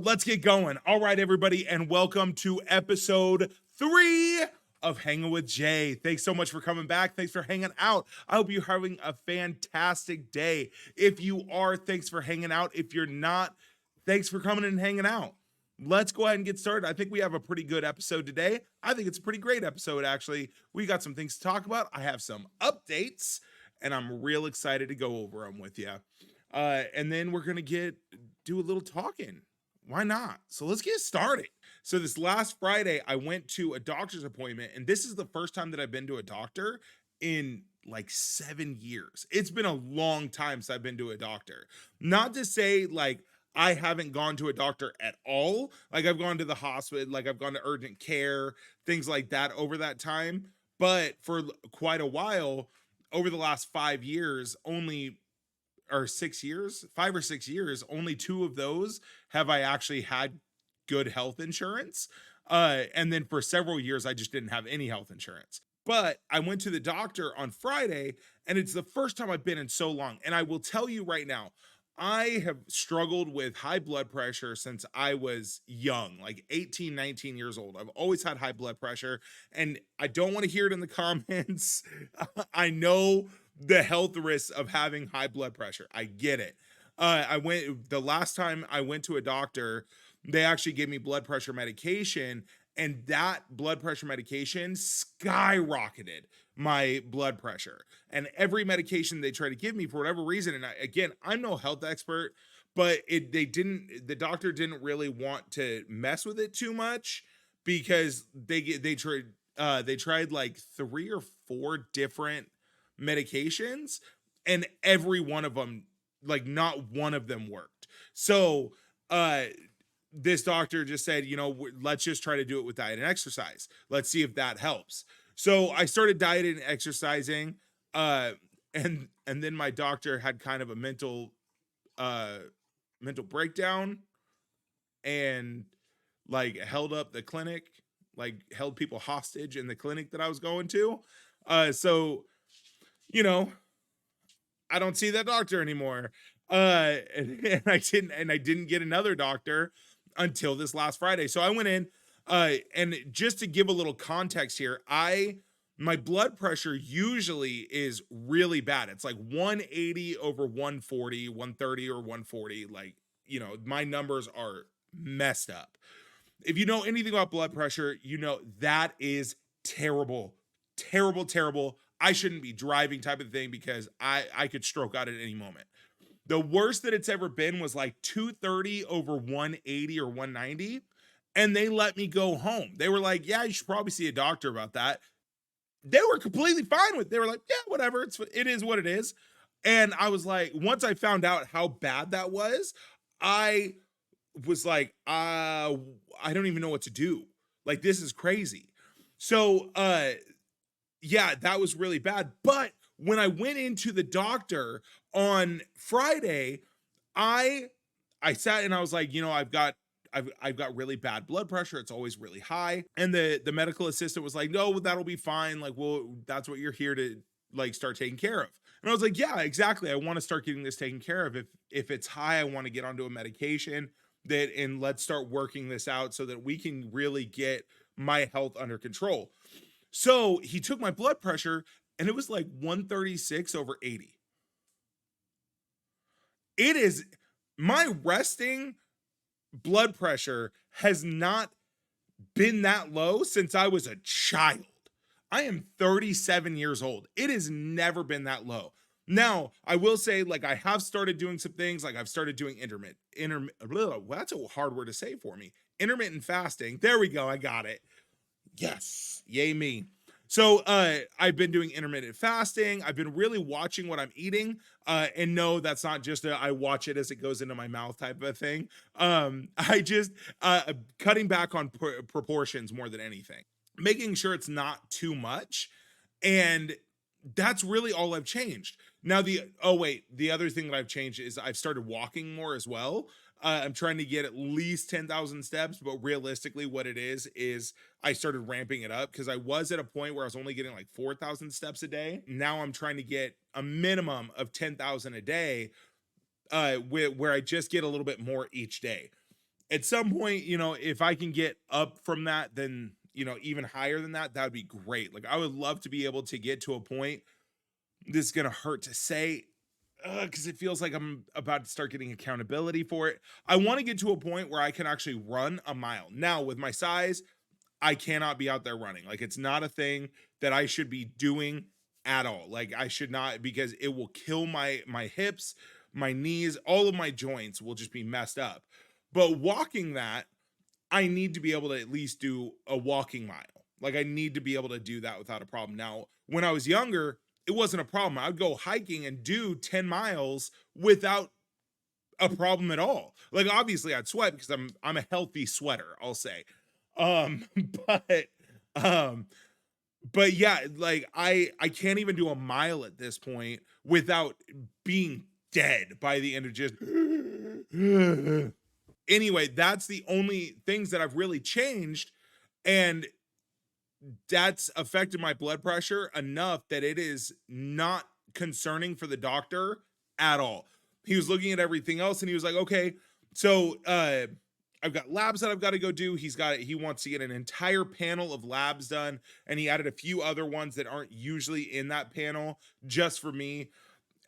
let's get going. All right, everybody, and welcome to episode 3 of Hanging with Jay. Thanks so much for coming back. Thanks for hanging out. I hope you're having a fantastic day. If you are, thanks for hanging out. If you're not, thanks for coming and hanging out. Let's go ahead and get started. I think we have a pretty good episode today. I think it's a pretty great episode, actually. We got some things to talk about. I have some updates, and I'm real excited to go over them with you. And then we're going to do a little talking. Why not? So let's get started. So this last Friday, I went to a doctor's appointment, and this is the first time that I've been to a doctor in like 7 years. It's been a long time since I've been to a doctor. Not to say like I haven't gone to a doctor at all. Like I've gone to the hospital, like I've gone to urgent care, things like that over that time. But for quite a while, over the last 5 years, only or 6 years, 5 or 6 years, only 2 of those have I actually had good health insurance. And then for several years, I just didn't have any health insurance. But I went to the doctor on Friday, and it's the first time I've been in so long. And I will tell you right now, I have struggled with high blood pressure since I was young, like 18, 19 years old. I've always had high blood pressure, and I don't want to hear it in the comments. I know the health risks of having high blood pressure. I get it. The last time I went to a doctor, they actually gave me blood pressure medication, and that blood pressure medication skyrocketed my blood pressure. And every medication they try to give me for whatever reason, and I'm no health expert, but the doctor didn't really want to mess with it too much because they tried like 3 or 4 different medications, and every one of them, like not one of them worked. So this doctor just said, let's just try to do it with diet and exercise. Let's see if that helps. So I started dieting and exercising, and then my doctor had kind of a mental breakdown, and like held up the clinic, like held people hostage in the clinic that I was going to. So I don't see that doctor anymore. And I didn't get another doctor until this last Friday. So I went in, and just to give a little context here, my blood pressure usually is really bad. It's like 180 over 140, 130 or 140. Like, my numbers are messed up. If you know anything about blood pressure, that is terrible, terrible, terrible. I shouldn't be driving type of thing because I could stroke out at any moment. The worst that it's ever been was like 230 over 180 or 190. And they let me go home. They were like, yeah, you should probably see a doctor about that. They were completely fine with it. They were like, yeah, whatever. It is what it is. And I was like, once I found out how bad that was, I was like, I don't even know what to do. Like, this is crazy. So, yeah, that was really bad. But when I went into the doctor on Friday, I sat and I was like, I've got really bad blood pressure. It's always really high. And the medical assistant was like, no, that'll be fine. Like, well, that's what you're here to like start taking care of. And I was like, yeah, exactly. I want to start getting this taken care of. If it's high, I want to get onto a medication and let's start working this out so that we can really get my health under control. So he took my blood pressure, and it was like 136 over 80. It is my resting blood pressure has not been that low since I was a child. I am 37 years old. It has never been that low. Now, I will say, like, I have started doing some things, like I've started doing that's a hard word to say for me. Intermittent fasting. There we go. I got it. Yes. Yay me. So I've been doing intermittent fasting. I've been really watching what I'm eating. And no, that's not just I watch it as it goes into my mouth type of thing. I just cutting back on proportions more than anything. Making sure it's not too much. And that's really all I've changed. Now the other thing that I've changed is I've started walking more as well. I'm trying to get at least 10,000 steps, but realistically what it is I started ramping it up because I was at a point where I was only getting like 4,000 steps a day. Now I'm trying to get a minimum of 10,000 a day, where I just get a little bit more each day. At some point, if I can get up from that, then, even higher than that, that would be great. Like, I would love to be able to get to a point. This is going to hurt to say, because it feels like I'm about to start getting accountability for it. I want to get to a point where I can actually run a mile. Now, with my size, I cannot be out there running. Like, it's not a thing that I should be doing at all. Like, I should not, because it will kill my hips, my knees, all of my joints will just be messed up. But walking that, I need to be able to at least do a walking mile. Like, I need to be able to do that without a problem. Now, when I was younger, it wasn't a problem. I would go hiking and do 10 miles without a problem at all. Like, obviously I'd sweat because I'm a healthy sweater, I'll say. Um but um but yeah, like I can't even do a mile at this point without being dead by the end of just anyway, that's the only things that I've really changed, and that's affected my blood pressure enough that it is not concerning for the doctor at all. He was looking at everything else and he was like, okay, so I've got labs that I've got to go do. He wants to get an entire panel of labs done, and he added a few other ones that aren't usually in that panel just for me.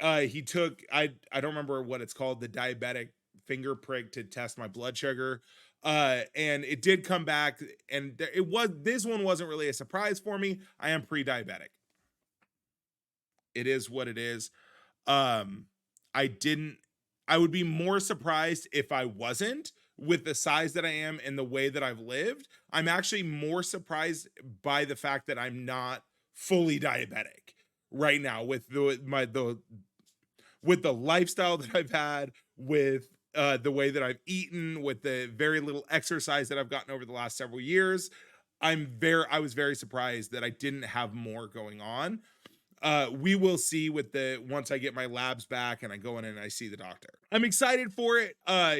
He took I don't remember what it's called, the diabetic finger prick to test my blood sugar. And it did come back, and it was this one wasn't really a surprise for me. I am pre-diabetic. It is what it is. Um, I didn't I would be more surprised if I wasn't, with the size that I am and the way that I've lived. I'm actually more surprised by the fact that I'm not fully diabetic right now with the lifestyle that I've had, with the way that I've eaten, with the very little exercise that I've gotten over the last several years. I was very surprised that I didn't have more going on. We will see with the once I get my labs back and I go in and I see the doctor. I'm excited for it.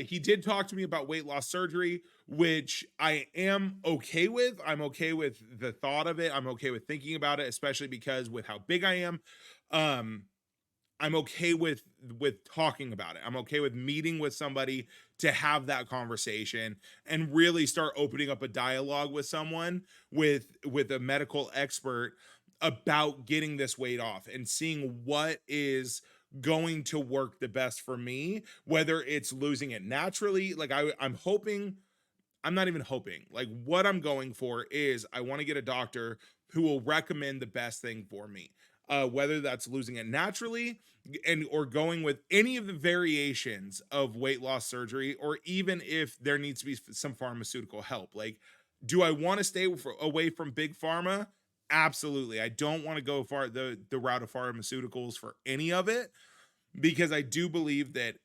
He did talk to me about weight loss surgery, which I am okay with. I'm okay with the thought of it. I'm okay with thinking about it, especially because with how big I am. Um, I'm okay with talking about it. I'm okay with meeting with somebody to have that conversation and really start opening up a dialogue with someone, with a medical expert, about getting this weight off and seeing what is going to work the best for me, whether it's losing it naturally. Like, I'm hoping, I'm not even hoping. Like, what I'm going for is I want to get a doctor who will recommend the best thing for me. Whether that's losing it naturally, and or going with any of the variations of weight loss surgery, or even if there needs to be some pharmaceutical help. Like, do I want to stay away from big pharma? Absolutely. I don't want to go far the route of pharmaceuticals for any of it, because I do believe that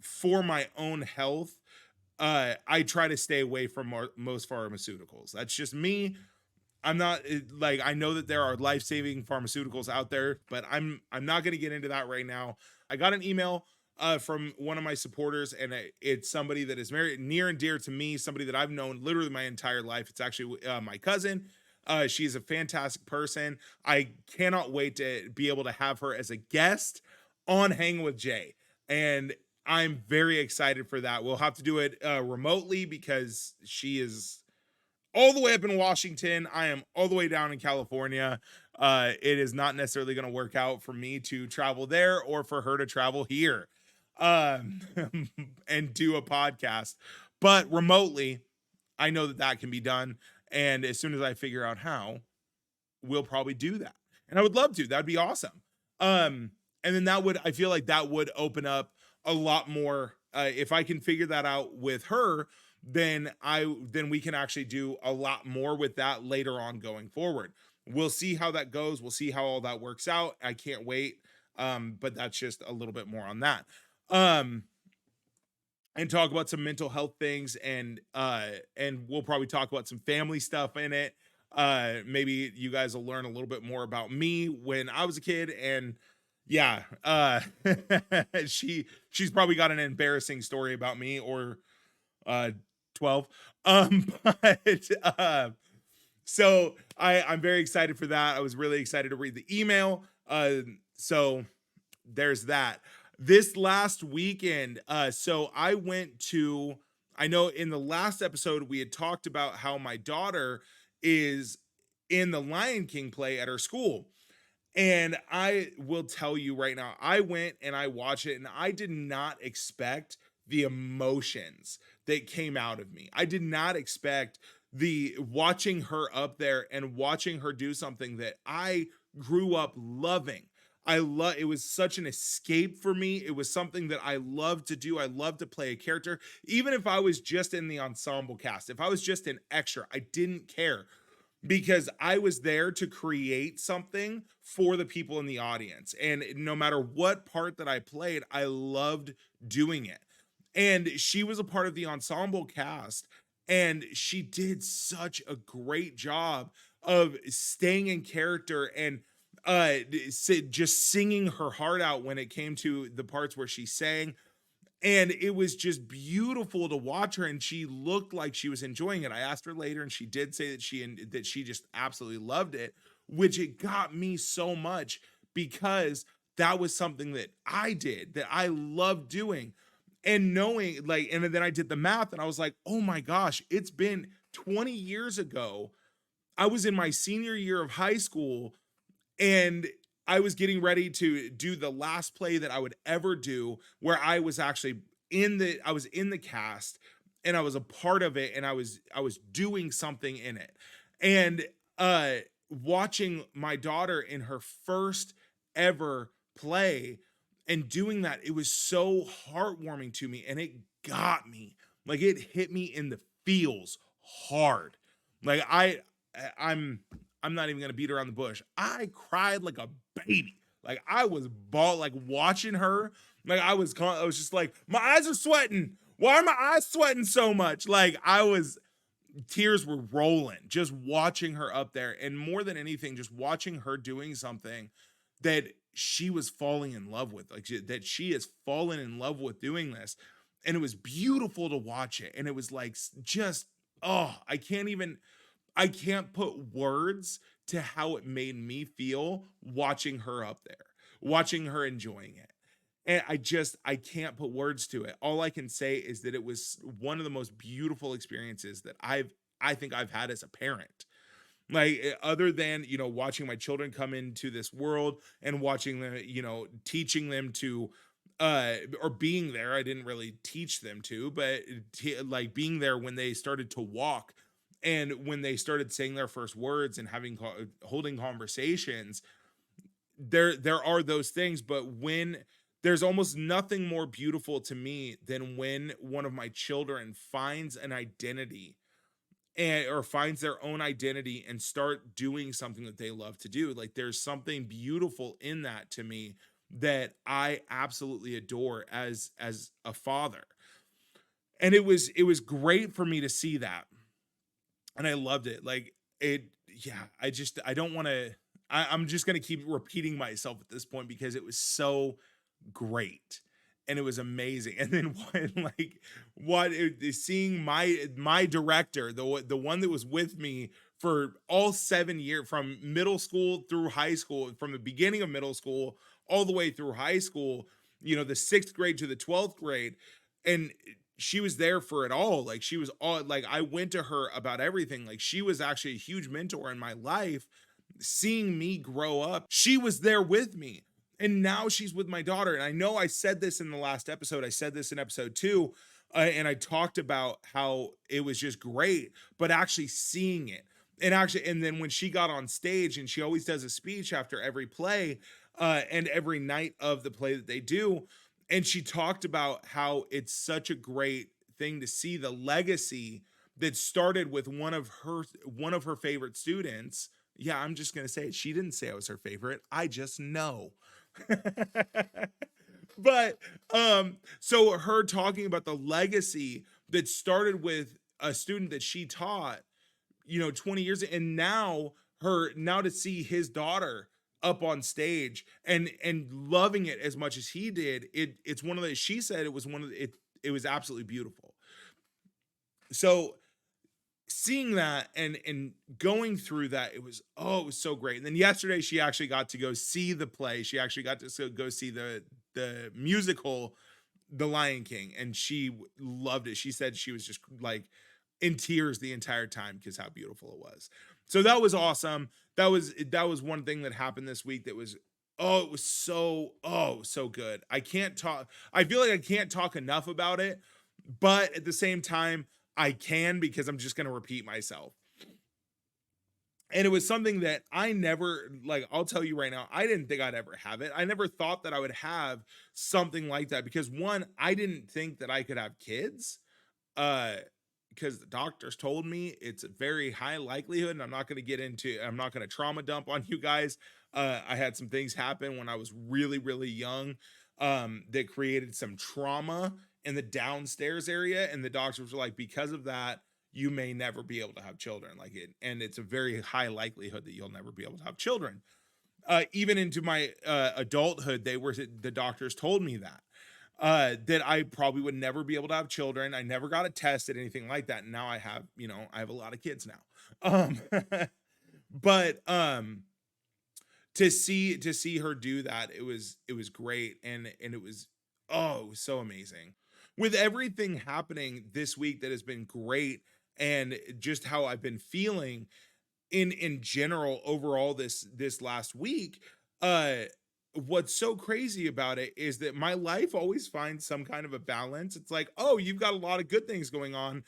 for my own health, I try to stay away from most pharmaceuticals. That's just me. I'm not like, I know that there are life-saving pharmaceuticals out there, but I'm not going to get into that right now. I got an email from one of my supporters, and it's somebody that is very near and dear to me, somebody that I've known literally my entire life. It's actually my cousin. She's a fantastic person. I cannot wait to be able to have her as a guest on Hanging with Jay, and I'm very excited for that. We'll have to do it remotely because she is all the way up in Washington. I am all the way down in California. It is not necessarily going to work out for me to travel there or for her to travel here, um, and do a podcast. But remotely, I know that that can be done. And as soon as I figure out how, we'll probably do that. And I would love to. That'd be awesome. And then I feel like that would open up a lot more. If I can figure that out with her, then we can actually do a lot more with that later on going forward. We'll see how that goes. We'll see how all that works out. I can't wait. But that's just a little bit more on that. Um, and talk about some mental health things, and we'll probably talk about some family stuff in it. Maybe you guys will learn a little bit more about me when I was a kid, and yeah, she's probably got an embarrassing story about me, or uh 12. But so I'm very excited for that. I was really excited to read the email. So there's that. This last weekend, so I know in the last episode we had talked about how my daughter is in the Lion King play at her school. And I will tell you right now, I went and I watched it and I did not expect the emotions that came out of me. I did not expect the watching her up there and watching her do something that I grew up loving. It was such an escape for me. It was something that I love to do. I love to play a character. Even if I was just in the ensemble cast, if I was just an extra, I didn't care because I was there to create something for the people in the audience. And no matter what part that I played, I loved doing it. And she was a part of the ensemble cast, and she did such a great job of staying in character and just singing her heart out when it came to the parts where she sang, and it was just beautiful to watch her, and she looked like she was enjoying it. I asked her later and she did say that she just absolutely loved it, which it got me so much because that was something that I did, that I loved doing. And knowing like, and then I did the math and I was like, oh my gosh, it's been 20 years ago. I was in my senior year of high school, and I was getting ready to do the last play that I would ever do, where I was actually in the cast, and I was a part of it, and I was doing something in it. And uh watching my daughter in her first ever play and doing that, it was so heartwarming to me, and it got me. Like, it hit me in the feels hard. Like, I'm not even gonna beat around the bush. I cried like a baby. Like, I was like watching her. Like, I was just like, my eyes are sweating. Why are my eyes sweating so much? Like, tears were rolling just watching her up there, and more than anything, just watching her doing something that she was falling in love with, like that she has fallen in love with doing this. And it was beautiful to watch it. And it was like just, oh, I can't put words to how it made me feel watching her up there, watching her enjoying it. And I can't put words to it. All I can say is that it was one of the most beautiful experiences that I think I've had as a parent. Like, other than, watching my children come into this world and watching them, teaching them to or being there. I didn't really teach them to, but like being there when they started to walk, and when they started saying their first words and holding conversations. There are those things, but when there's almost nothing more beautiful to me than when one of my children finds an identity, and or finds their own identity and start doing something that they love to do. Like, there's something beautiful in that to me that I absolutely adore as a father. And it was great for me to see that, and I loved it. Like, it, yeah, I don't want to, I'm just going to keep repeating myself at this point because it was so great and it was amazing. And then seeing my director, the one that was with me for all 7 years, from middle school through high school, from the beginning of middle school all the way through high school, the 6th grade to the 12th grade. And she was there for it all. Like, she was all like, I went to her about everything. Like, she was actually a huge mentor in my life. Seeing me grow up, she was there with me. And now she's with my daughter. And I know I said this in the last episode. I said this in episode 2. And I talked about how it was just great, but actually seeing it. And then when she got on stage, and she always does a speech after every play, and every night of the play that they do. And she talked about how it's such a great thing to see the legacy that started with one of her favorite students. Yeah, I'm just gonna say it. She didn't say I was her favorite. I just know. But so her talking about the legacy that started with a student that she taught, 20 years, and now to see his daughter up on stage and loving it as much as he did. It's one of the she said it was one of the, it was absolutely beautiful. So seeing that and going through that, it was so great. And then yesterday she actually got to go see the play. She actually got to go see the musical The Lion King, and she loved it. She said she was just like in tears the entire time because how beautiful it was. So that was awesome. That was one thing that happened this week that was, oh, it was so good. I can't talk, I feel like I can't talk enough about it, but at the same time I can, because I'm just going to repeat myself. And it was something that I never, like, I'll tell you right now, I didn't think I'd ever have it. I never thought that I would have something like that, because one, I didn't think that I could have kids. Uh because the doctors told me it's a very high likelihood, and I'm not going to trauma dump on you guys. I had some things happen when I was really young, that created some trauma in the downstairs area, and the doctors were like, because of that, you may never be able to have children, like it, and it's a very high likelihood that you'll never be able to have children. Even into my adulthood, the doctors told me that I probably would never be able to have children. I never got it tested, anything like that. And now I have, I have a lot of kids now. But to see her do that, it was great, and it was, oh, it was so amazing. With everything happening this week that has been great, and just how I've been feeling in general overall this last week, uh what's so crazy about it is that my life always finds some kind of a balance. It's like, oh, you've got a lot of good things going on,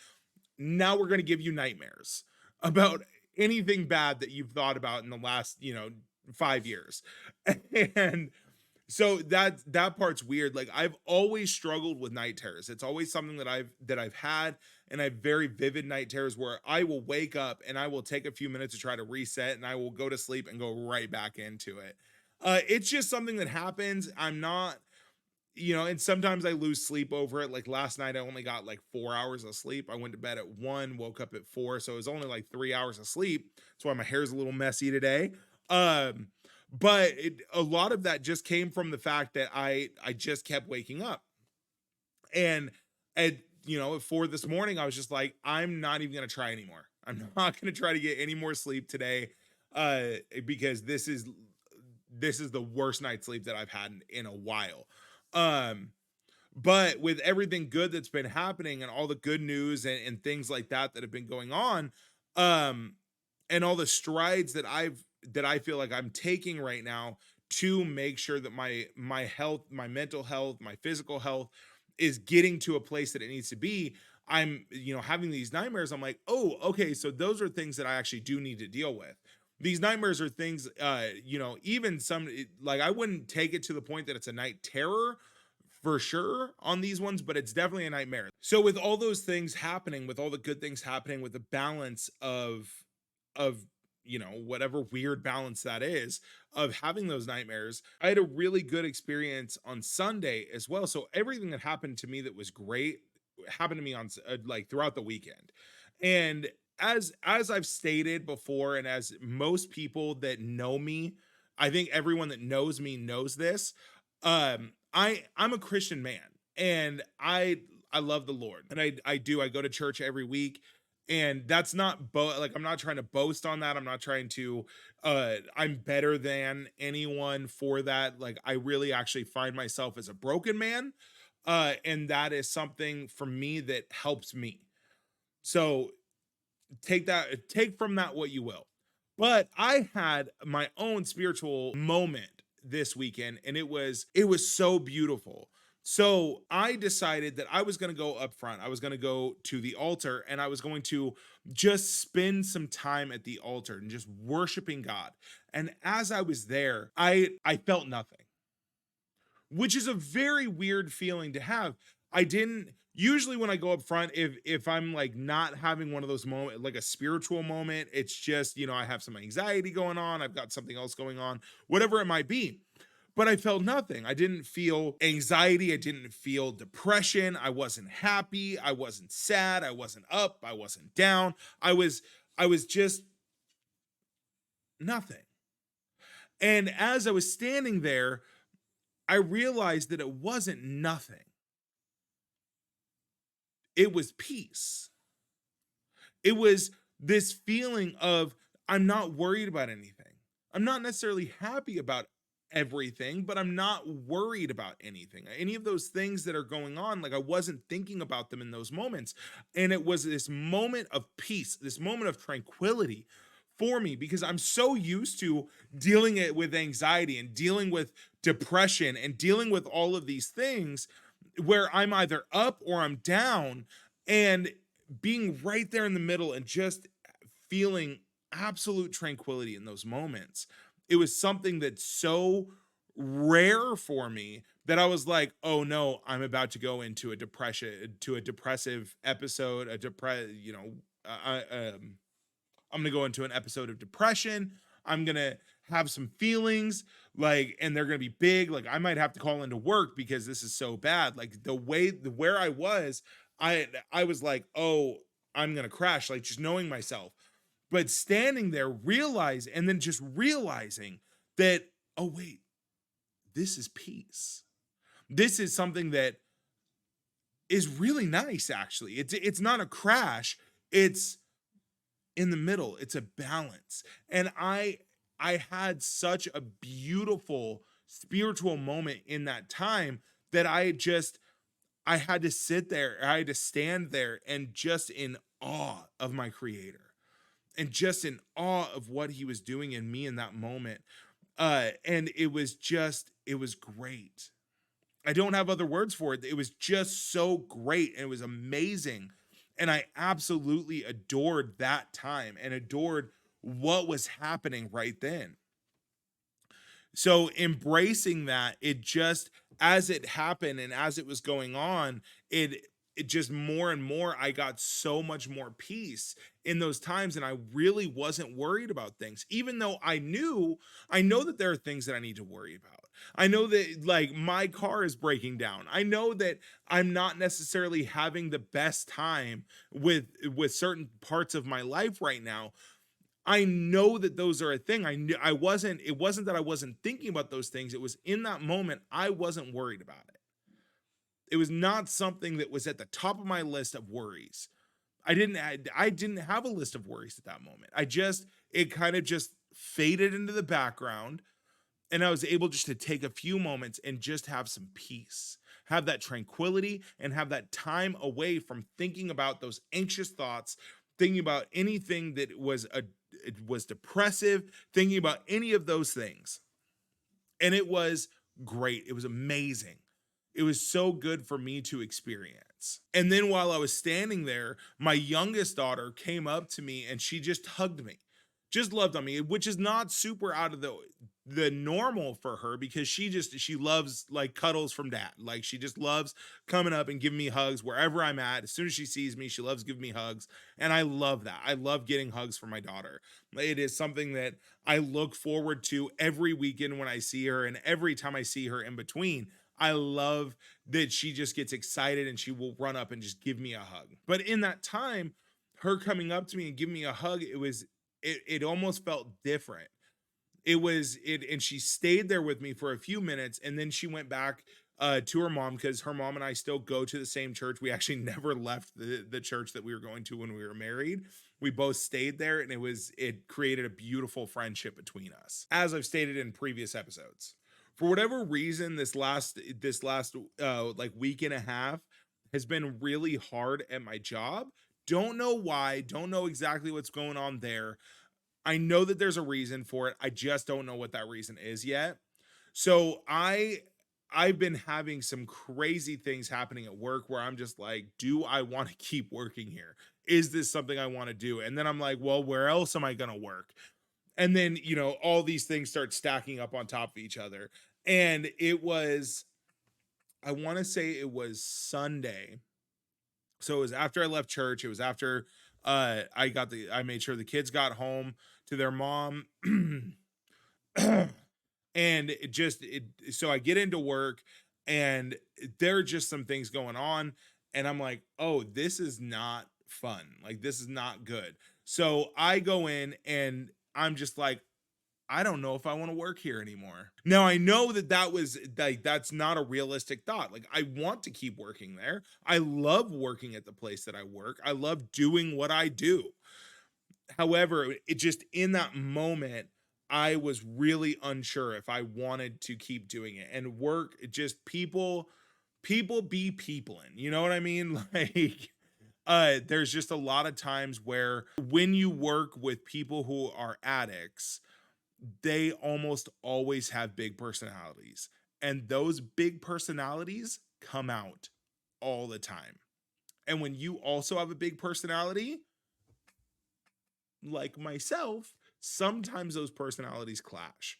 now we're going to give you nightmares about anything bad that you've thought about in the last 5 years. And so that part's weird. Like, I've always struggled with night terrors. It's always something that I've had, and I have very vivid night terrors where I will wake up and I will take a few minutes to try to reset, and I will go to sleep and go right back into it. It's just something that happens. I'm not, and sometimes I lose sleep over it. Like last night, I only got like 4 hours of sleep. I went to bed at 1, woke up at 4, so it was only like 3 hours of sleep. That's why my hair's a little messy today. Um, but a lot of that just came from the fact that I just kept waking up, and at at 4 this morning, I was just like, I'm not even gonna try anymore. I'm not gonna try to get any more sleep today, uh, because this is the worst night's sleep that I've had in a while. Um, but with everything good that's been happening, and all the good news, and things like that have been going on, um, and all the strides that I feel like I'm taking right now to make sure that my health, my mental health, my physical health is getting to a place that it needs to be. I'm, having these nightmares. I'm like, oh, okay, so those are things that I actually do need to deal with. These nightmares are things, even like, I wouldn't take it to the point that it's a night terror for sure on these ones, but it's definitely a nightmare. So with all those things happening, with all the good things happening, with the balance of whatever weird balance that is, of having those nightmares, I had a really good experience on Sunday as well. So everything that happened to me that was great happened to me on like throughout the weekend. And as I've stated before, and as most people that know me, I think everyone that knows me knows this, I'm a Christian man, and I love the Lord, and I go to church every week. And that's not like, I'm not trying to boast on that. I'm not trying to I'm better than anyone for that. Like, I really actually find myself as a broken man, and that is something for me that helps me. So take from that what you will. But I had my own spiritual moment this weekend, and it was so beautiful. So I decided that I was going to go up front. I was going to go to the altar, and I was going to just spend some time at the altar and just worshiping God. And as I was there, I felt nothing, which is a very weird feeling to have. I didn't usually, when I go up front, if I'm like not having one of those moments, like a spiritual moment, it's just, I have some anxiety going on, I've got something else going on, whatever it might be. But I felt nothing. I didn't feel anxiety, I didn't feel depression, I wasn't happy, I wasn't sad, I wasn't up, I wasn't down. I was just nothing. And as I was standing there, I realized that it wasn't nothing. It was peace. It was this feeling of, I'm not worried about anything. I'm not necessarily happy about everything, but I'm not worried about anything. Any of those things that are going on, like I wasn't thinking about them in those moments. And it was this moment of peace, this moment of tranquility for me because I'm so used to dealing it with anxiety and dealing with depression and dealing with all of these things where I'm either up or I'm down, and being right there in the middle and just feeling absolute tranquility in those moments. It was something that's so rare for me that I was like, "Oh no, I'm about to go into a depression, to a depressive episode, uh, uh, um, I'm gonna go into an episode of depression. I'm gonna have some feelings, like, and they're gonna be big. Like, I might have to call into work because this is so bad. Like where I was, I was like, oh, I'm gonna crash. Like just knowing myself, but standing there, and then just realizing that, oh wait, this is peace. This is something that is really nice. Actually, it's not a crash. It's in the middle. It's a balance. And I had such a beautiful spiritual moment in that time that I had to sit there, I had to stand there and just in awe of my creator and just in awe of what he was doing in me in that moment. And it was great. I don't have other words for it. It was just so great and it was amazing. And I absolutely adored that time and adored what was happening right then. So embracing that, it just, as it happened and as it was going on, it just more and more, I got so much more peace in those times, and I really wasn't worried about things, even though I know that there are things that I need to worry about. I know that like my car is breaking down. I know that I'm not necessarily having the best time with certain parts of my life right now. I know that those are a thing. I knew I wasn't, it wasn't that I wasn't thinking about those things. It was in that moment I wasn't worried about it. It was not something that was at the top of my list of worries. I didn't have a list of worries at that moment. It kind of just faded into the background, and I was able just to take a few moments and just have some peace, have that tranquility, and have that time away from thinking about those anxious thoughts, thinking about anything that it was depressive, thinking about any of those things. And it was great. It was amazing. It was so good for me to experience. And then while I was standing there, my youngest daughter came up to me and she just hugged me, just loved on me, which is not super out of the normal for her because she loves like cuddles from dad. Like she just loves coming up and giving me hugs wherever I'm at. As soon as she sees me, she loves giving me hugs. And I love that. I love getting hugs from my daughter. It is something that I look forward to every weekend when I see her, and every time I see her in between. I love that she just gets excited and she will run up and just give me a hug. But in that time, her coming up to me and giving me a hug, it almost felt different. And she stayed there with me for a few minutes, and then she went back to her mom because her mom and I still go to the same church. We actually never left the church that we were going to when we were married. We both stayed there, and it created a beautiful friendship between us, as I've stated in previous episodes. For whatever reason, this last like week and a half has been really hard at my job. Don't know why, don't know exactly what's going on there. I know that there's a reason for it. I just don't know what that reason is yet. So I've been having some crazy things happening at work where I'm just like, do I want to keep working here? Is this something I want to do? And then I'm like, well, where else am I going to work? And then, all these things start stacking up on top of each other. And I want to say it was Sunday. So it was after I left church. It was after I made sure the kids got home to their mom. And so I get into work, and there are just some things going on, and I'm like, oh, this is not fun, like this is not good. So I go in and I'm just like, I don't know if I want to work here anymore. Now I know that was like, that's not a realistic thought. Like I want to keep working there. I love working at the place that I work. I love doing what I do. However, it just in that moment, I was really unsure if I wanted to keep doing it. And work, just people be peopling, you know what I mean? Like there's just a lot of times where when you work with people who are addicts, they almost always have big personalities. And those big personalities come out all the time. And when you also have a big personality, like myself, sometimes those personalities clash.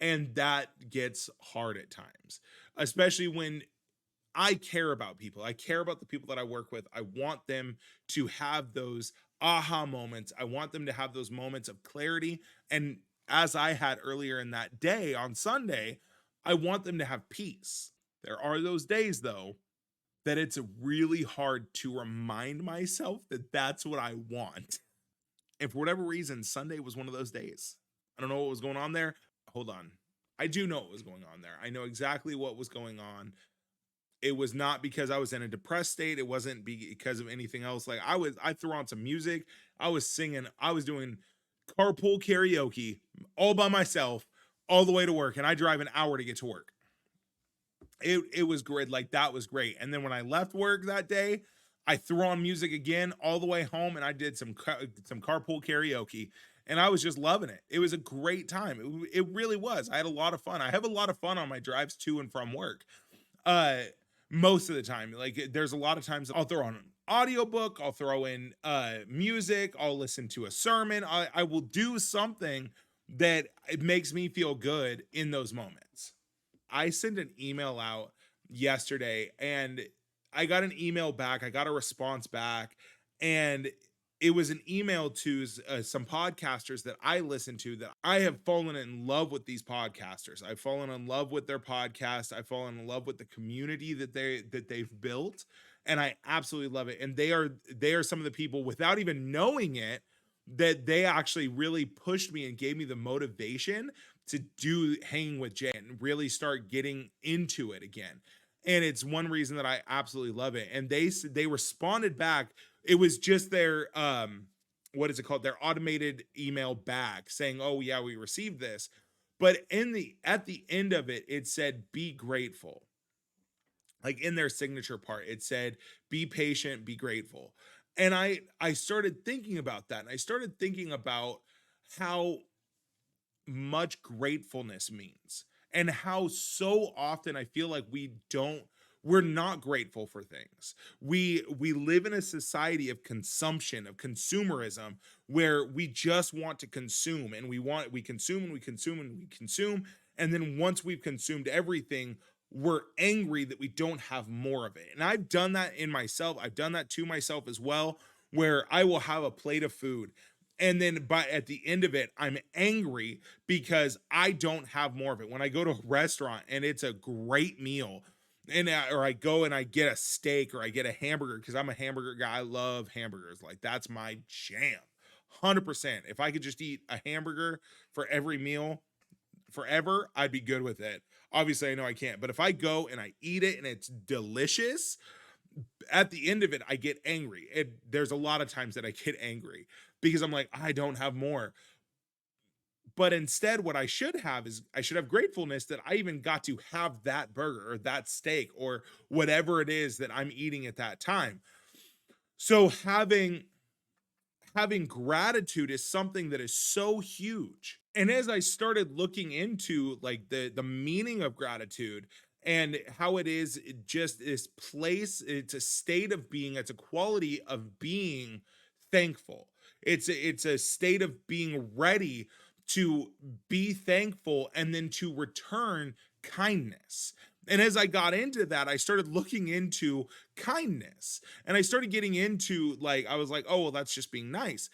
And that gets hard at times, especially when I care about people. I care about the people that I work with. I want them to have those aha moments. I want them to have those moments of clarity. And as I had earlier in that day on Sunday, I want them to have peace. There are those days, though, that it's really hard to remind myself that that's what I want. And for whatever reason, Sunday was one of those days. I don't know what was going on there. Hold on. I do know what was going on there. I know exactly what was going on. It was not because I was in a depressed state. It wasn't because of anything else. Like I threw on some music. I was singing. I was doing carpool karaoke all by myself all the way to work. And I drive an hour to get to work. It was great. Like that was great. And then when I left work that day, I threw on music again all the way home, and I did some carpool karaoke, and I was just loving it. It was a great time. It really was. I had a lot of fun. I have a lot of fun on my drives to and from work. Uh, Most of the time, like there's a lot of times I'll throw on an audiobook, I'll throw in music, I'll listen to a sermon. I will do something that it makes me feel good in those moments. I sent an email out yesterday, and I got an email back. I got a response back, and it was an email to some podcasters that I listen to, that I have fallen in love with these podcasters. I've fallen in love with their podcast. I've fallen in love with the community that they've built, and I absolutely love it. And they are some of the people, without even knowing it, that they actually really pushed me and gave me the motivation to do Hanging with Jay and really start getting into it again. And it's one reason that I absolutely love it. And they responded back. It was just their what is it called? Their automated email back saying, "Oh yeah, we received this." But at the end of it, it said, "Be grateful." Like in their signature part, it said, "Be patient, be grateful." And I started thinking about that. And I started thinking about how much gratefulness means, and how so often I feel like we're not grateful for things. We live in a society of consumption, of consumerism, where we just want to consume, and we consume and we consume and we consume, and then once we've consumed everything, we're angry that we don't have more of it. And I've done that in myself. I've done that to myself as well, where I will have a plate of food, and then at the end of it, I'm angry because I don't have more of it. When I go to a restaurant and it's a great meal, or I go and I get a steak, or I get a hamburger, because I'm a hamburger guy. I love hamburgers. Like that's my jam. 100%. If I could just eat a hamburger for every meal forever, I'd be good with it. Obviously, I know I can't, but if I go and I eat it and it's delicious, at the end of it, I get angry. There's a lot of times that I get angry because I'm like, I don't have more. But instead, what I should have is I should have gratefulness that I even got to have that burger or that steak or whatever it is that I'm eating at that time. So having gratitude is something that is so huge. And as I started looking into like the meaning of gratitude, and how just this place, it's a state of being, it's a quality of being thankful. It's a state of being ready to be thankful and then to return kindness. And as I got into that, I started looking into kindness, and I started getting into, like, I was like, oh, well, that's just being nice.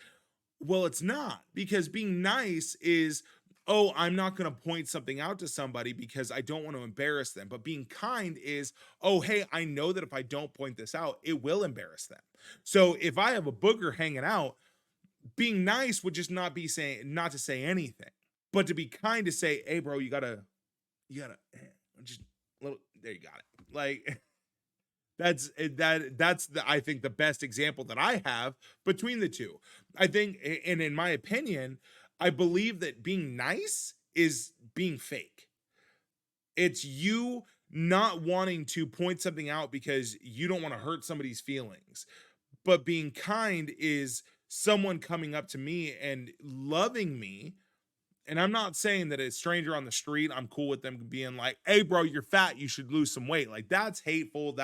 Well, it's not, because being nice is, oh, I'm not going to point something out to somebody because I don't want to embarrass them. But being kind is, oh, hey, I know that if I don't point this out, it will embarrass them. So if I have a booger hanging out, being nice would just not to say anything, but to be kind, to say, hey, bro, just little, there, you got it. Like, that's the, I think, the best example that I have between the two. I think, and in my opinion, I believe that being nice is being fake. It's you not wanting to point something out because you don't want to hurt somebody's feelings. But being kind is someone coming up to me and loving me. And I'm not saying that a stranger on the street, I'm cool with them being like, hey, bro, you're fat. You should lose some weight. Like, that's hateful.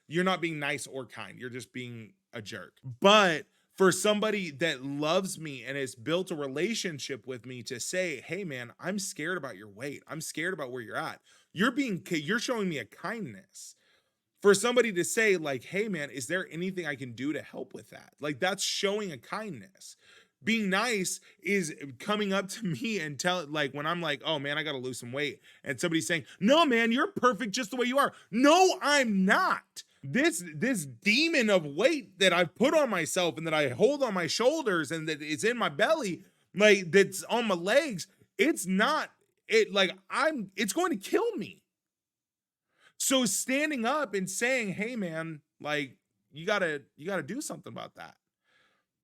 You're not being nice or kind. You're just being a jerk. But for somebody that loves me and has built a relationship with me to say, hey, man, I'm scared about your weight. I'm scared about where you're at. You're showing me a kindness. For somebody to say, like, hey, man, is there anything I can do to help with that? Like, that's showing a kindness. Being nice is coming up to me and tell, like, when I'm like, oh man, I got to lose some weight, and somebody's saying, no, man, you're perfect just the way you are. No, I'm not. This demon of weight that I've put on myself and that I hold on my shoulders and that is in my belly, like that's on my legs, it's not it like it's going to kill me. So standing up and saying, "Hey man, like you got to do something about that."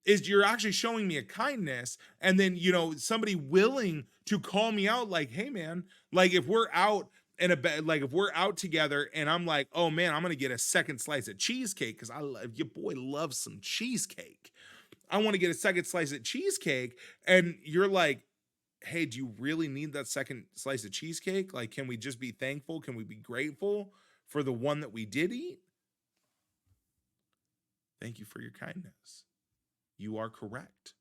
Is you're actually showing me a kindness, and then somebody willing to call me out like, "Hey man, like if we're out in a bed, like if we're out together and I'm like, "Oh man, I'm going to get a second slice of cheesecake cuz I love your boy loves some cheesecake. I want to get a second slice of cheesecake." And you're like, hey, do you really need that second slice of cheesecake? Like, can we just be thankful? Can we be grateful for the one that we did eat? Thank you for your kindness. You are correct.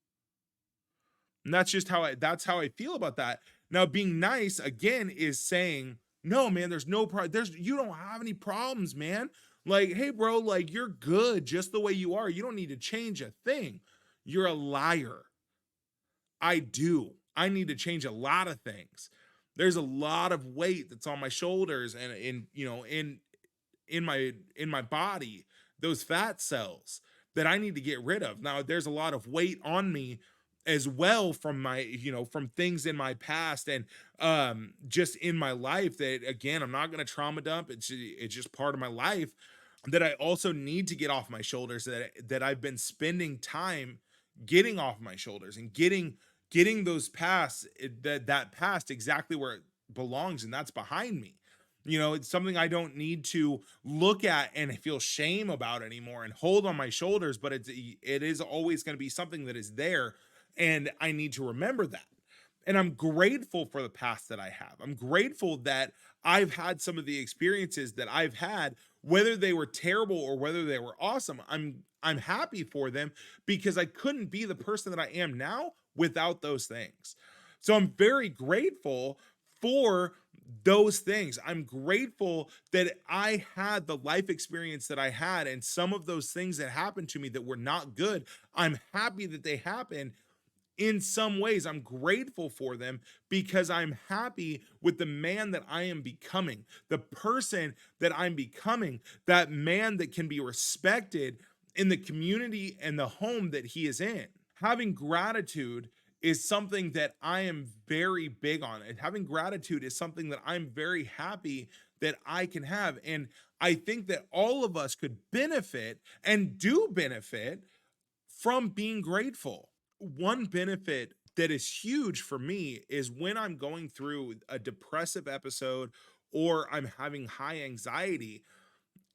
And that's how I feel about that. Now, being nice again is saying, no, man, there's no problem. You don't have any problems, man. Like, hey, bro, like you're good just the way you are. You don't need to change a thing. You're a liar. I do. I need to change a lot of things. There's a lot of weight that's on my shoulders and in my body, those fat cells that I need to get rid of. Now, there's a lot of weight on me as well from from things in my past and just in my life that again, I'm not going to trauma dump. It's just part of my life that I also need to get off my shoulders that I've been spending time getting off my shoulders and getting those past that past exactly where it belongs, and that's behind me. It's something I don't need to look at and feel shame about anymore and hold on my shoulders, but it is always going to be something that is there, and I need to remember that. And I'm grateful for the past that I have. I'm grateful that I've had some of the experiences that I've had, whether they were terrible or whether they were awesome. I'm happy for them because I couldn't be the person that I am now without those things. So I'm very grateful for those things. I'm grateful that I had the life experience that I had, and some of those things that happened to me that were not good. I'm happy that they happened. In some ways, I'm grateful for them because I'm happy with the man that I am becoming, the person that I'm becoming, that man that can be respected in the community and the home that he is in. Having gratitude is something that I am very big on, and having gratitude is something that I'm very happy that I can have. And I think that all of us could benefit and do benefit from being grateful. One benefit that is huge for me is when I'm going through a depressive episode or I'm having high anxiety,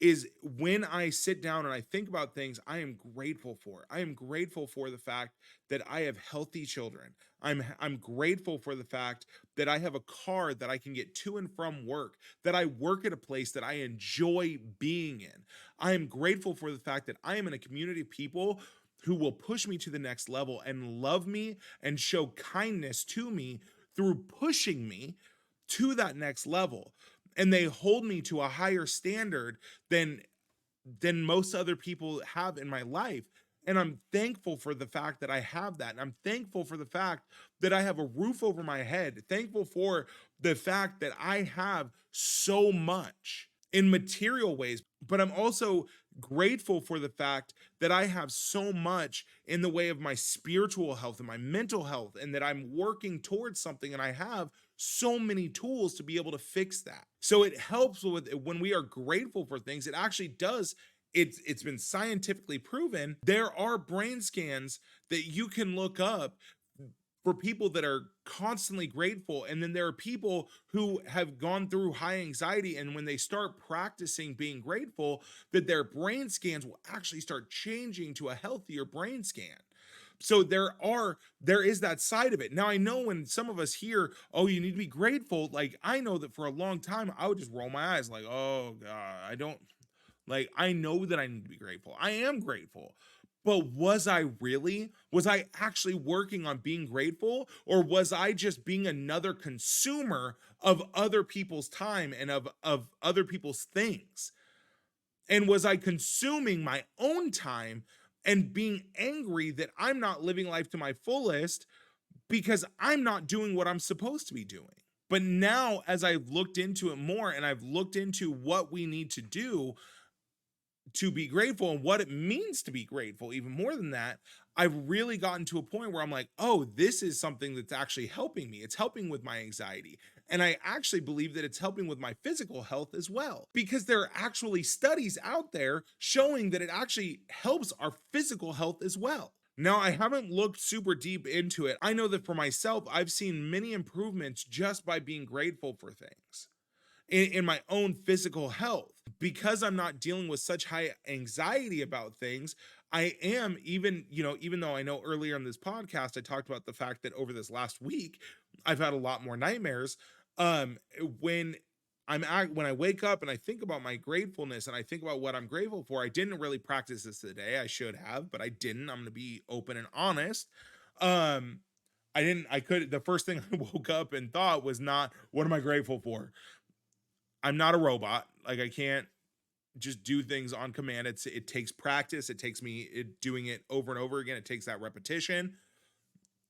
is when I sit down and I think about things I am grateful for. I am grateful for the fact that I have healthy children. I'm grateful for the fact that I have a car that I can get to and from work, that I work at a place that I enjoy being in. I am grateful for the fact that I am in a community of people who will push me to the next level and love me and show kindness to me through pushing me to that next level, and they hold me to a higher standard than most other people have in my life. And I'm thankful for the fact that I have that. And I'm thankful for the fact that I have a roof over my head. Thankful for the fact that I have so much in material ways, but I'm also grateful for the fact that I have so much in the way of my spiritual health and my mental health, and that I'm working towards something and I have so many tools to be able to fix that. So it helps with when we are grateful for things, it actually does. It's been scientifically proven. There are brain scans that you can look up for people that are constantly grateful. And then there are people who have gone through high anxiety, and when they start practicing being grateful, that their brain scans will actually start changing to a healthier brain scan. So there is that side of it. Now I know when some of us hear, oh, you need to be grateful, like I know that for a long time I would just roll my eyes like, oh God, I don't, like, I know that I need to be grateful. I am grateful. But was I really? Was I actually working on being grateful? Or was I just being another consumer of other people's time and of other people's things? And was I consuming my own time and being angry that I'm not living life to my fullest because I'm not doing what I'm supposed to be doing? But now, as I've looked into it more and I've looked into what we need to be grateful and what it means to be grateful, even more than that, I've really gotten to a point where I'm like, oh, this is something that's actually helping me. It's helping with my anxiety. And I actually believe that it's helping with my physical health as well, because there are actually studies out there showing that it actually helps our physical health as well. Now, I haven't looked super deep into it. I know that for myself, I've seen many improvements just by being grateful for things in my own physical health. Because I'm not dealing with such high anxiety about things, I am, even, even though I know earlier in this podcast I talked about the fact that over this last week I've had a lot more nightmares. um when when I wake up and I think about my gratefulness and I think about what I'm grateful for, I didn't really practice this today. I should have, but I didn't. I'm going to be open and honest. um I could, the first thing I woke up and thought was not, what am I grateful for? I'm not a robot. Like, I can't just do things on command. It takes practice. It takes me doing it over and over again. It takes that repetition.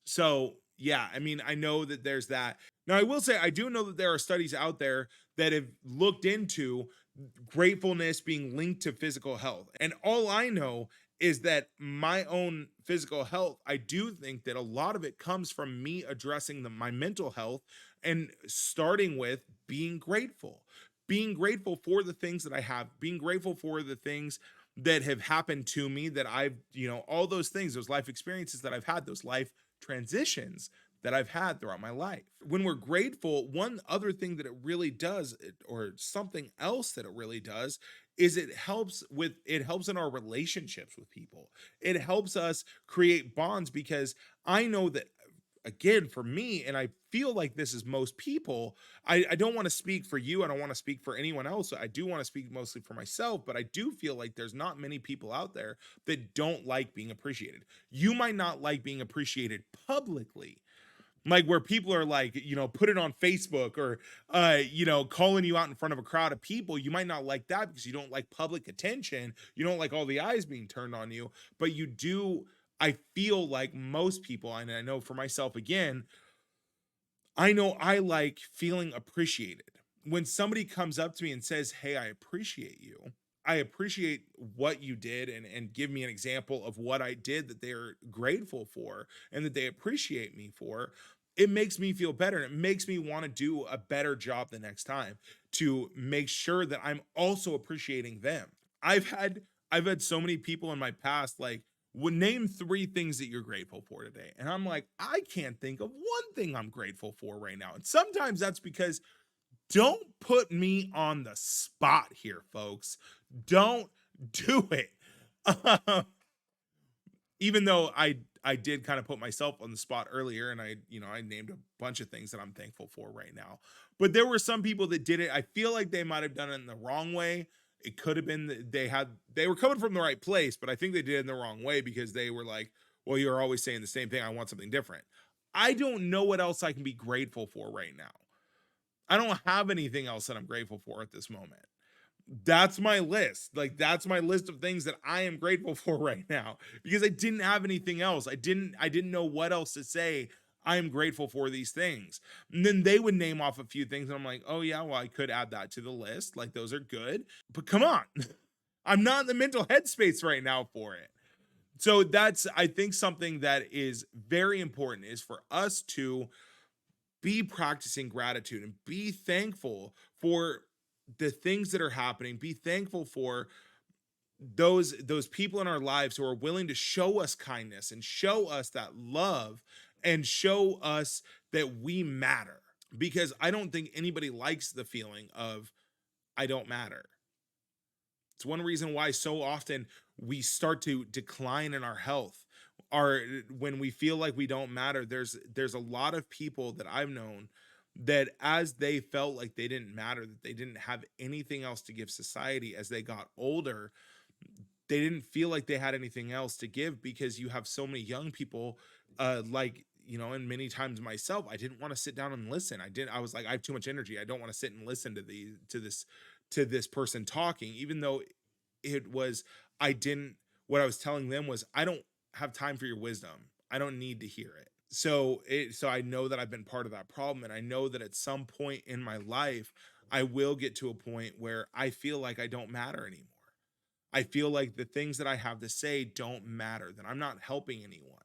So yeah, I mean, I know that there's that. Now, I will say I do know that there are studies out there that have looked into gratefulness being linked to physical health. And all I know is that my own physical health, I do think that a lot of it comes from me addressing my mental health and starting with being grateful. Being grateful for the things that I have, being grateful for the things that have happened to me, that I've, all those things, those life experiences that I've had, those life transitions that I've had throughout my life. When we're grateful, one other thing that it really does, or something else that it really does, is it helps in our relationships with people. It helps us create bonds, because I know that, again, for me, and I feel like this is most people, I don't want to speak for you, I don't want to speak for anyone else, I do want to speak mostly for myself, but I do feel like there's not many people out there that don't like being appreciated. You might not like being appreciated publicly, like where people are like, put it on Facebook, or calling you out in front of a crowd of people. You might not like that because you don't like public attention, you don't like all the eyes being turned on you. But you do, I feel like most people, and I know for myself, again, I know I like feeling appreciated. When somebody comes up to me and says, hey, I appreciate you, I appreciate what you did, and give me an example of what I did that they're grateful for and that they appreciate me for, it makes me feel better. And it makes me want to do a better job the next time, to make sure that I'm also appreciating them. I've had I've had so many people in my past like, would name three things that you're grateful for today. And I'm like, I can't think of one thing I'm grateful for right now. And sometimes that's because, don't put me on the spot here, folks. Don't do it. Even though I did kind of put myself on the spot earlier, and I named a bunch of things that I'm thankful for right now. But there were some people that did it. I feel like they might have done it in the wrong way. It could have been that they were coming from the right place, but I think they did it in the wrong way, because they were like, well, you're always saying the same thing. I want something different. I don't know what else I can be grateful for right now. I don't have anything else that I'm grateful for at this moment. That's my list. Like, that's my list of things that I am grateful for right now, because I didn't have anything else. I didn't know what else to say. I am grateful for these things. And then they would name off a few things, and I'm like, oh yeah, well, I could add that to the list. Like, those are good. But come on. I'm not in the mental headspace right now for it. So that's, I think, something that is very important, is for us to be practicing gratitude and be thankful for the things that are happening. Be thankful for those people in our lives who are willing to show us kindness and show us that love, and show us that we matter, because I don't think anybody likes the feeling of I don't matter. It's one reason why so often we start to decline in our health. Our When we feel like we don't matter, there's a lot of people that I've known that as they felt like they didn't matter, that they didn't have anything else to give society as they got older, they didn't feel like they had anything else to give, because you have so many young people, like, and many times myself, I didn't want to sit down and listen. I was like, I have too much energy, I don't want to sit and listen to this person talking, even though it was I didn't what I was telling them was, I don't have time for your wisdom, I don't need to hear it. So I know that I've been part of that problem, and I know that at some point in my life I will get to a point where I feel like I don't matter anymore. I feel like the things that I have to say don't matter, that I'm not helping anyone.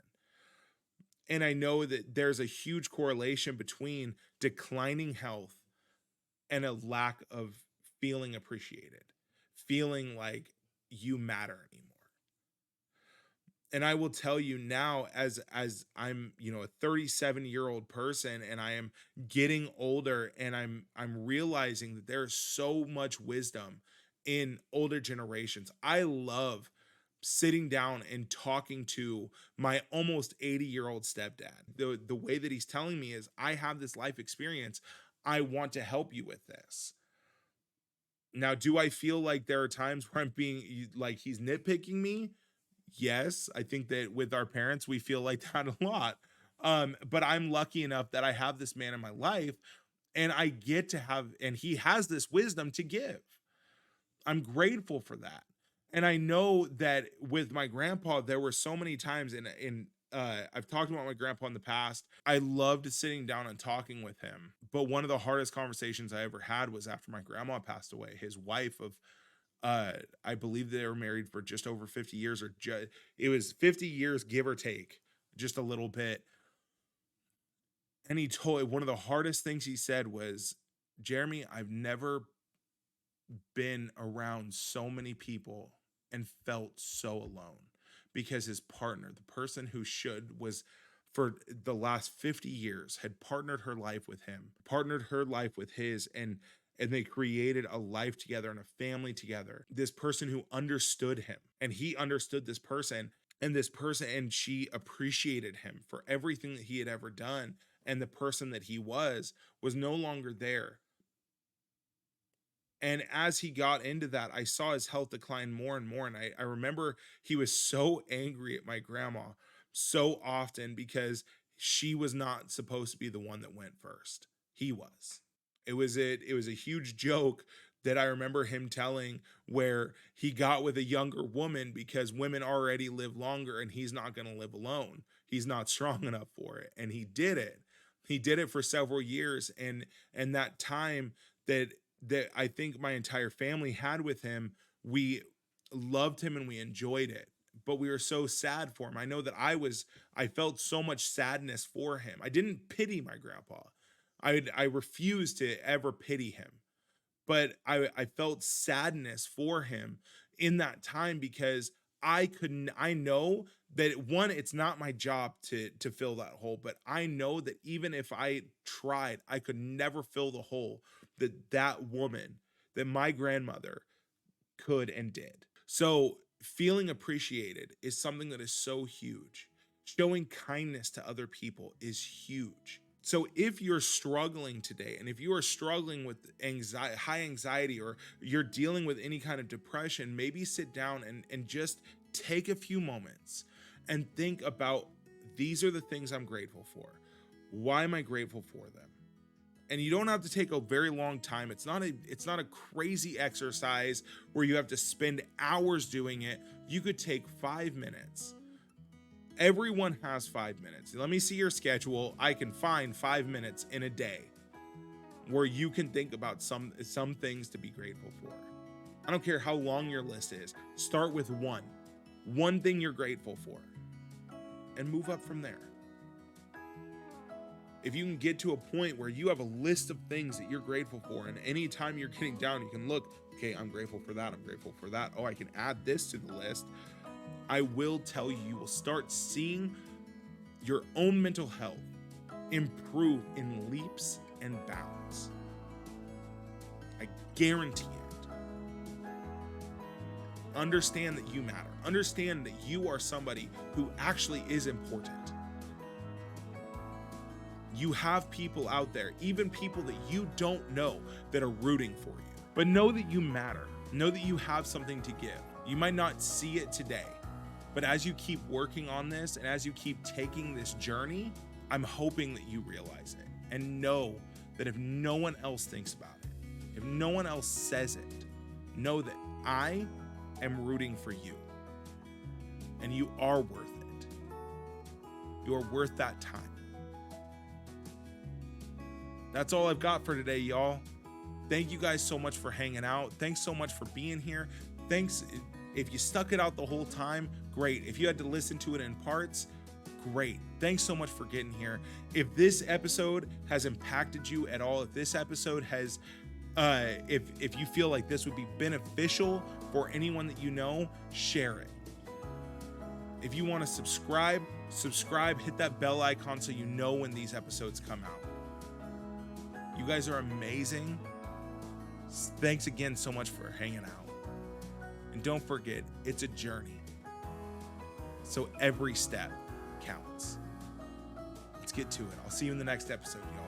And I know that there's a huge correlation between declining health and a lack of feeling appreciated, feeling like you matter anymore. And I will tell you now, as I'm, a 37-year-old person, and I am getting older, and I'm realizing that there's so much wisdom in older generations. I love sitting down and talking to my almost 80-year-old stepdad. The way that he's telling me is, I have this life experience, I want to help you with this. Now, do I feel like there are times where I'm being like he's nitpicking me? Yes, I think that with our parents, we feel like that a lot. But I'm lucky enough that I have this man in my life, and I get to have, and he has this wisdom to give. I'm grateful for that. And I know that with my grandpa, there were so many times I've talked about my grandpa in the past. I loved sitting down and talking with him. But one of the hardest conversations I ever had was after my grandma passed away. His wife of I believe they were married for just over 50 years, or it was 50 years, give or take, just a little bit. And he told one of the hardest things he said was, Jeremy, I've never been around so many people and felt so alone, because his partner, the person who should was for the last 50 years had partnered her life with him, partnered her life with his, and they created a life together and a family together. This person who understood him, and he understood this person, and she appreciated him for everything that he had ever done, and the person that he was no longer there. And as he got into that, I saw his health decline more and more. And I remember he was so angry at my grandma so often, because she was not supposed to be the one that went first. He was. It was a huge joke that I remember him telling, where he got with a younger woman because women already live longer and he's not going to live alone. He's not strong enough for it. And he did it. He did it for several years. And that time that I think my entire family had with him, we loved him and we enjoyed it. But we were so sad for him. I know that I felt so much sadness for him. I didn't pity my grandpa. I refused to ever pity him. But I felt sadness for him in that time, because I know that, one, it's not my job to fill that hole, but I know that even if I tried, I could never fill the hole that woman, that my grandmother could and did. So feeling appreciated is something that is so huge. Showing kindness to other people is huge. So if you're struggling today, and if you are struggling with anxiety, high anxiety, or you're dealing with any kind of depression, maybe sit down and just take a few moments and think about, these are the things I'm grateful for. Why am I grateful for them? And you don't have to take a very long time. It's not a crazy exercise where you have to spend hours doing it. You could take 5 minutes. Everyone has 5 minutes. Let me see your schedule. I can find 5 minutes in a day where you can think about some things to be grateful for. I don't care how long your list is. Start with one thing you're grateful for, and move up from there. If you can get to a point where you have a list of things that you're grateful for, and anytime you're getting down, you can look, okay, I'm grateful for that. I'm grateful for that. Oh, I can add this to the list. I will tell you, you will start seeing your own mental health improve in leaps and bounds. I guarantee it. Understand that you matter. Understand that you are somebody who actually is important. You have people out there, even people that you don't know, that are rooting for you. But know that you matter. Know that you have something to give. You might not see it today, but as you keep working on this and as you keep taking this journey, I'm hoping that you realize it and know that if no one else thinks about it, if no one else says it, know that I am rooting for you. And you are worth it. You are worth that time. That's all I've got for today, y'all. Thank you guys so much for hanging out. Thanks so much for being here. Thanks. If you stuck it out the whole time, great. If you had to listen to it in parts, great. Thanks so much for getting here. If this episode has impacted you at all, if this episode has, if you feel like this would be beneficial for anyone that you know, share it. If you want to subscribe, hit that bell icon so you know when these episodes come out. You guys are amazing. Thanks again so much for hanging out. And don't forget, it's a journey. So every step counts. Let's get to it. I'll see you in the next episode, y'all.